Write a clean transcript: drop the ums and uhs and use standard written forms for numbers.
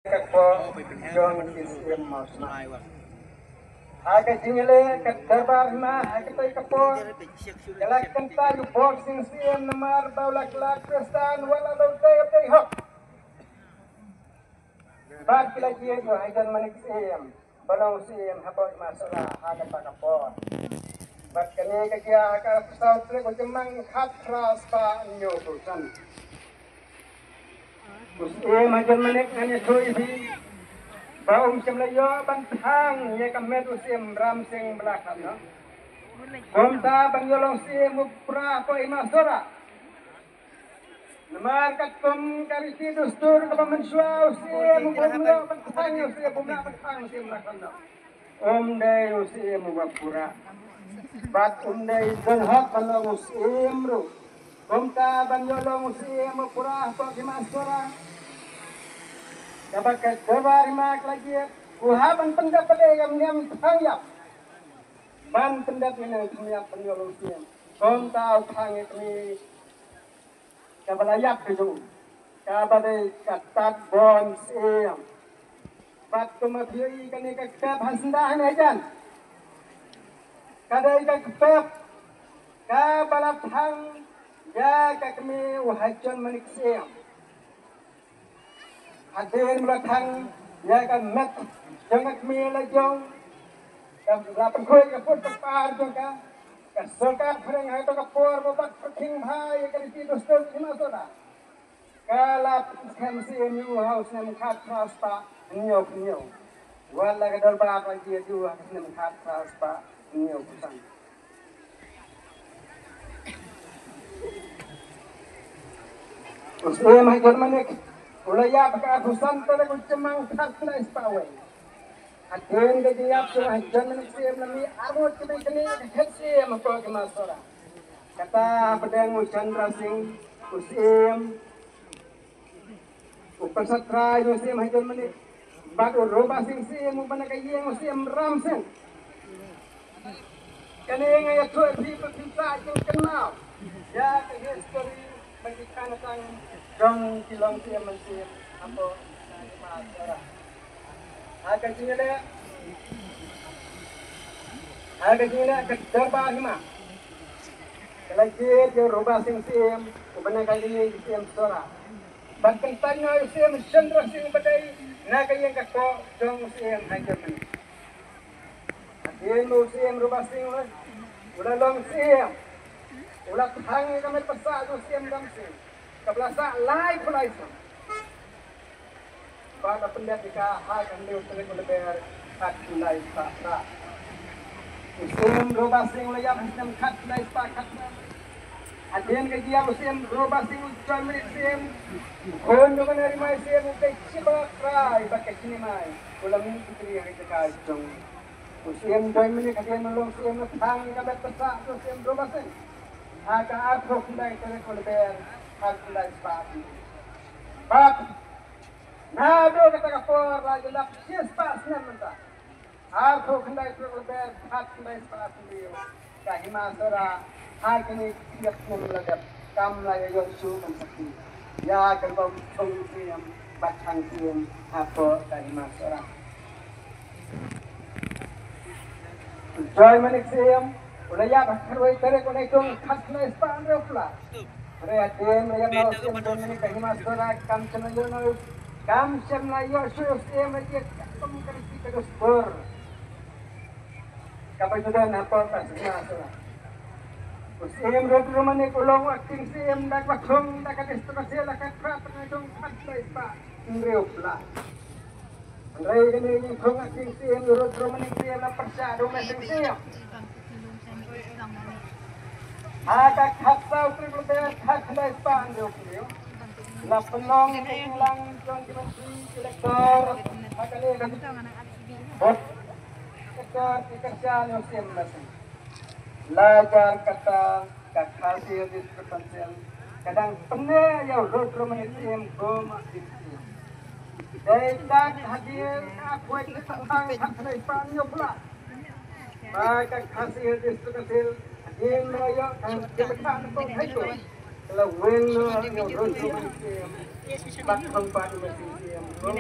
Kakpo John Islam Masna. Aga jingale kadarbar ma agatoy kapo. Kalakan tayo boxing CM namar baulak lak prestan wala daw tayo hok. Bad kila jiyo aidan manik CM. Balong CM hapon masala aga pa kapo. Bad kani kaya ka pesawat ko jemang khat kras pa nyo tusan. CM aidan manik nganya thoi bi. Baum Cemlayo bantang ya kamet usim ram sing belakang no. Komta bangyolong si mupra ko imasora. Namar katkom karisi dustur kapamensua usi mupra bantang usi bumna bantang usi belakang no. Dai usi mupra. Bat dai donhok balong usim ru. Komta bangyolong usi mupra ko imasora. Dapat kebar mak lagi, uhaban pendapat yang tangyap, ban pendapat yang tangyap penyolusian. Kau tahu tangi kami, kabalayak itu, kabadai katat bon siam, bat kemafioi kani kakap hasendahan ajan, kadai kakap, kabalap hang, ya kami uhajon manik siam. Hadir melatang ya kan met jangan kemila jong lapan koi kapur kapar juga kasokat pereng hai to kapur babat perking hai kan itu dostor lima soda kalap khamsi new house nem khat traspa nyo wala ka darba pa ji ju nem khat traspa nyo kusan usle mai germanik ulaya baka husan tada kucemang khatna ispawe aden de jap so jangan siem nami arut kini khatsi ampo kemasora kata pedang Chandra Singh usim upasatra usim hajon mani batu roba sing sim upana kayeng usim ram sing kani ngaya thoi thi pisa jeng kenal ya ke history bagi kanatang dong kilong siya mansir ampo masara aga jingala kadarba hima kalagi jo roba sing sim ubana kali sim sora bahkan tanya sim Chandra Singh badai na kayeng kakko dong sim hajar mani agen sim roba sing ulah long sim ulah thang kami pasa jo sim dam sim kabelasa lai pulai sam pada pendidikan hak kami untuk lebih hak pulai sa usim roba sing layam sistem hak pulai sa hak aden ke dia usim roba sing ucap sim kon dengan hari mai sim ukai ciba krai pakai sini mai ulang putri yang dekat jong usim doi menit kalian melong sim thang kami pesa usim roba sing agak arthok pulai untuk lebih kalkulasi sepatu. Bab, nado kata kapor lagi lap siapa senang mentah. Aku kendai terlebih kalkulasi sepatu dia. Kahima sora, hari ini siap mengelak kam lagi yosu mensakti. Ya kerbau solusi yang batang siam apa kahima sora. Joy manik siam, ulah ya bakarway terek ulah itu kalkulasi sepatu pula. Aden yang mau sim domini kahima sora kam semlayo sim aja kamu kerja terus ber kapal sudah nampak pasnya sora sim rot rumane kulong acting sim dak bakong dak kadestrasi dak krat ngajong patlay pa ngreupla Andai ini kong acting sim rot rumane sim na persya domestic sim ada kata untuk lebih kata Ispan juga. La penong lang jong menteri elektor akan ini bot kerjaan musim nasi. Lajar kata hasil distribusi kadang pernah ya road romanism gom aktifim. Dari tak hadir aku itu tentang kata Ispan pula. Maka hasil distribusi yang merayap kebetulan untuk itu kalau weng yang rodo macam bakang pada macam